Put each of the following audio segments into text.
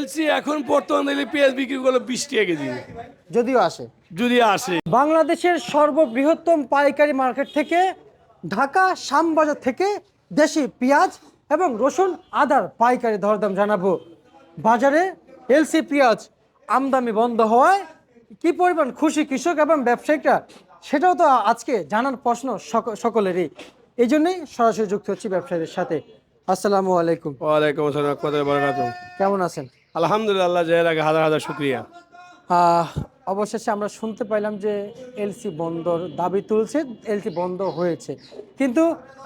LC এখন বর্তমানে পেঁয়াজ বিক্রি করলো 20 টাকা কেজি যদিও আসে। যদি আসে। বাংলাদেশের সর্ববৃহত্তম পাইকারি মার্কেট থেকে ঢাকা শ্যামবাজার থেকে দেশি পেঁয়াজ এবং রসুন আদার পাইকারি দরদাম জানাবো। বাজারে এলসি পেঁয়াজ আমদানি বন্ধ হওয়ায় কি পরিমাণ খুশি কৃষক এবং ব্যবসায়িকরা, সেটাও তো আজকে জানার প্রশ্ন সকলেরই। এই জন্যই সরাসরি যুক্ত হচ্ছি ব্যবসায়ীদের সাথে। আসসালামু আলাইকুম। ওয়ালাইকুম আসসালাম ওয়া বারাকাতুহু। কেমন আছেন? আলহামদুলিল্লাহ, জয়ের আগে হাজার হাজার শুকরিয়া। অবশেষে আমরা শুনতে পাইলাম যে এলসি বন্দর দাবি তুলছে, এলসি বন্ধ হয়েছে, কিন্তু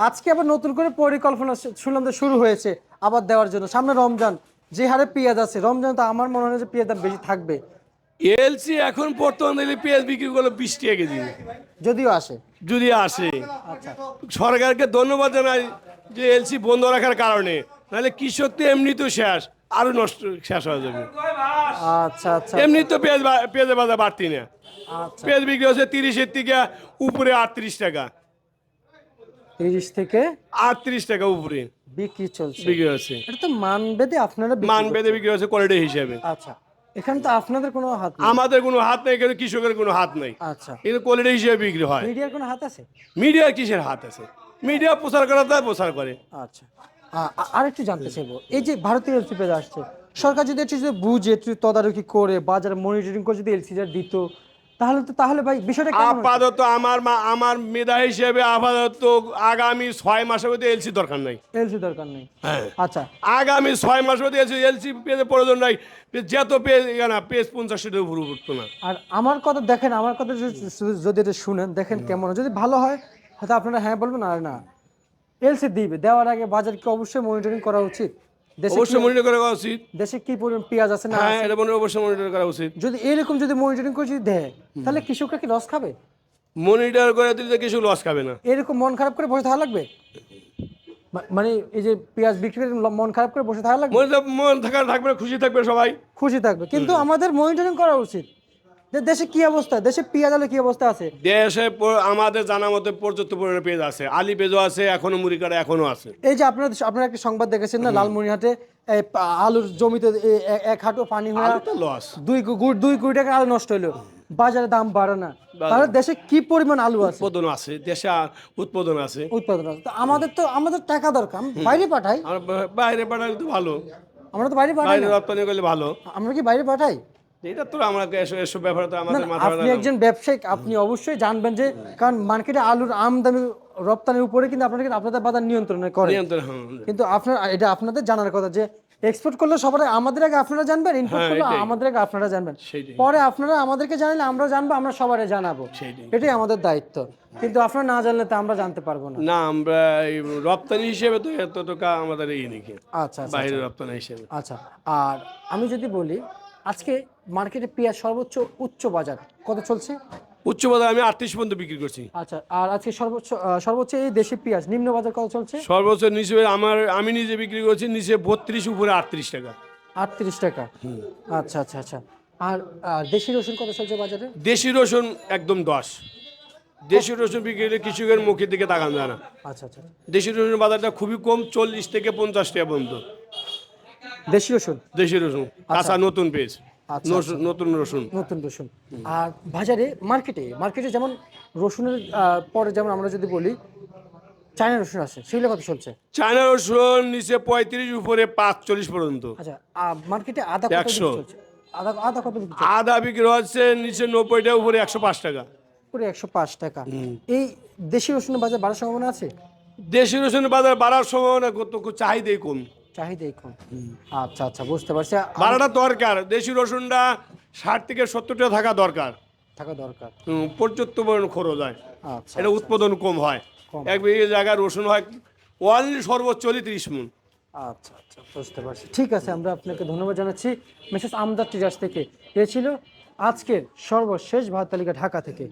আজকে আবার নতুন করে পরিকল্পনা শুনলাম যে শুরু হয়েছে আবার দেওয়ার জন্য। সামনে রমজান, যে হারে পেঁয়াজ আছে, রমজান তো আমার মনে হয় যে পেঁয়াজ দাম বেশি থাকবে। এলসি এখন বর্তমানে পেঁয়াজ বিক্রি করলো 20 টাকা কেজি যদিও আসে। যদি আসে। আচ্ছা সরকারকে ধন্যবাদ জানাই যে এলসি বন্ধ রাখার কারণে, নাহলে কৃষক তো এমনি তো শেষ, আরো নষ্ট শেষ হয়ে যাবে। আচ্ছা আচ্ছা এমনি তো পেঁয়াজের বাজার বাড়তি না। আচ্ছা। পেঁয়াজ বিক্রি হচ্ছে 30-এর থেকে উপরে 38 টাকা, 30 থেকে 38 টাকা উপরে বিক্রি চলছে। বিক্রি হচ্ছে। এটা তো মানবেদে আপনারা বিক্রি মান বেঁধে করছেন। বিক্রি হচ্ছে কোয়ালিটি হিসাবে। আচ্ছা, এখানে তো আপনাদের কোনো হাত নেই। আমাদের কোনো হাত নেই, কিন্তু কৃষকের কোনো হাত নেই, আচ্ছা, কিন্তু কোয়ালিটি হিসেবে বিক্রি হয়। মিডিয়ার কোনো হাত আছে? মিডিয়ার কিসের হাত আছে? মিডিয়া প্রচার করা তাই প্রচার করে। আচ্ছা, আরেকটু জানতে চাইবো, এই যে ভারতীয় এলসি পেঁয়াজ আসছে, সরকার যদি একটু যদি বুঝে একটু তদারকি করে বাজার মনিটরিং করে যদি এলসি দিত, তাহলে ভাই বিষয়টা কেমন হতো? আপাতত আমার মেধা হিসেবে আপাতত আগামী 6 মাসের মধ্যে এলসি দরকার নাই। এলসি দরকার নেই। হ্যাঁ, আচ্ছা, আগামী 6 মাসের মধ্যে এলসি পেজের প্রয়োজন নাই। যত পেজ না পেজ 50-এর উপরে উঠতো না। আর আমার কথা দেখেন, আমার কথা যদি এটা শুনেন, দেখেন কেমন হয়। যদি ভালো হয় হয়তো আপনারা হ্যাঁ বলবেন, আর না এলসি দিবে দেওয়ার আগে বাজারকে অবশ্যই মনিটরিং করা উচিত। অবশ্যই মনিটর করা উচিত। দেশে কি পরিমাণ পেঁয়াজ আছে না হ্যাঁ, আছে, এটা অবশ্যই মনিটর করা উচিত। যদি এরকম যদি মনিটরিং করে যদি দেয়, তাহলে কৃষকরা কি লস খাবে? মনিটর করে দিলে কিছু লস খাবে না। এরকম মন খারাপ করে বসে থাকা লাগবে? মানে এই যে পেঁয়াজ বিক্রি করে মন খারাপ করে বসে থাকা লাগবে? মন থাকবে, খুশি থাকবে সবাই। খুশি থাকবে, কিন্তু আমাদের মনিটরিং করা উচিত যে দেশে কি অবস্থা, দেশে পেঁয়াজ আলু কি অবস্থা আছে। দেশে আমাদের জানা মতে পর্যাপ্ত পরিমাণে পেঁয়াজ আছে, আলি পেঁয়াজও আছে, এখনো মুড়িকাটা এখনো আছে। এই যে আপনারা একটা সংবাদ দেখেছেন না, লালমনিরহাটে এই আলুর জমিতে এক হাঁটু পানি হয়ে লস, 2 কোটি টাকা আলু নষ্ট হলো, বাজারে দাম বাড়ে না। তাহলে দেশে কি পরিমাণ আলু আছে, উৎপাদন আছে, দেশে উৎপাদন আছে। উৎপাদন আছে। তো আমাদের টাকা দরকার, বাইরে পাঠাই। আমরা বাইরে পাঠালে তো ভালো, আমরা তো বাইরে পাঠাই বাইরে না। রপ্তানি করলে ভালো। আমরা কি বাইরে পাঠাই? এটা তো আমরা এসব ব্যাপারে তো না, আমাদের মাথা আপনি একজন ব্যবসায়িক, আপনি অবশ্যই জানবেন যে, কারণ মার্কেটে আলুর আমদানি রপ্তানির উপরে কিন্তু আপনাদের বাজার নিয়ন্ত্রণ করে। নিয়ন্ত্রণ। কিন্তু এটা আপনাদের জানার কথা যে এক্সপোর্ট করলে সবার আমাদের আগে আপনারা জানবেন, ইম্পোর্ট করলে আমাদের আগে আপনারা জানবেন, পরে আপনারা আমাদেরকে জানালে আমরা জানবো, আমরা সবারে জানাবো। এটাই আমাদের দায়িত্ব। কিন্তু আপনারা না জানলে তো আমরা জানতে পারবো না। না, আমরা রপ্তানি হিসেবে তো এত টাকা আমাদের এই নাকি। আচ্ছা বাইরে রপ্তানি হিসেবে। আচ্ছা। আর আমি যদি বলি, আজকে মার্কেটে পেঁয়াজ সর্বোচ্চ উচ্চ বাজার কত চলছে? উচ্চ বাজার আমি 38 পর্যন্ত বিক্রি করছি। আচ্ছা, আর আজকে সর্বোচ্চ এই দেশি পেঁয়াজ নিম্ন বাজার কত চলছে? সর্বোচ্চ নিচে আমি নিজে বিক্রি করছি নিচে 32, উপরে 38 টাকা। 38 টাকা। আচ্ছা আচ্ছা আচ্ছা। আর দেশি রসুন কত চলছে বাজারে? দেশি রসুন একদম 10। দেশি রসুন বিক্রি হলে কৃষকের মুখের দিকে তাকান যায় না। আচ্ছা আচ্ছা। দেশি রসুন বাজারটা খুবই কম, 40 থেকে 50 টাকা পর্যন্ত দেশি রসুন। দেশি রসুন কাঁচা নতুন পেঁয়াজ, নতুন রসুন। নতুন রসুন। আর বাজারে মার্কেটে যেমন রসুনের পরে যেমন আমরা যদি বলি চায়না রসুন আছে, সেগুলো কত চলছে? চায়না রসুন নিচে 35, উপরে 45 পর্যন্ত। আচ্ছা, মার্কেটে আদা কত বিক্রি 100 চলছে? আদা কত বিক্রি চলছে? আদা বিক্রি হচ্ছে নিচে 90 টাকা, উপরে 105 টাকা। পুরো 105 টাকা। এই দেশি রসুনের বাজার বাড়ার সম্ভাবনা আছে? দেশি রসুনের বাজার বাড়ার সম্ভাবনা কত, চাহিদাই কম। চাহিদাই কম। আচ্ছা আচ্ছা, বুঝতে পারছি। বাড়াটা দরকার, দেশি রসুনটা 60 থেকে 70 টাকা থাকা দরকার। পর্যাপ্ত পরিমাণ খরচ হয়। আচ্ছা, এটা উৎপাদন কম হয়। এক বিঘে জায়গায় রসুন হয় অনলি সর্বোচ্চ 30 মণ। আচ্ছা আচ্ছা, বুঝতে পারছি। ঠিক আছে, আমরা আপনাকে ধন্যবাদ জানাচ্ছি মেসেজ আমদার ট্রেডার্স থেকে। এ ছিল আজকের সর্বশেষ ভাত তালিকা ঢাকা থেকে।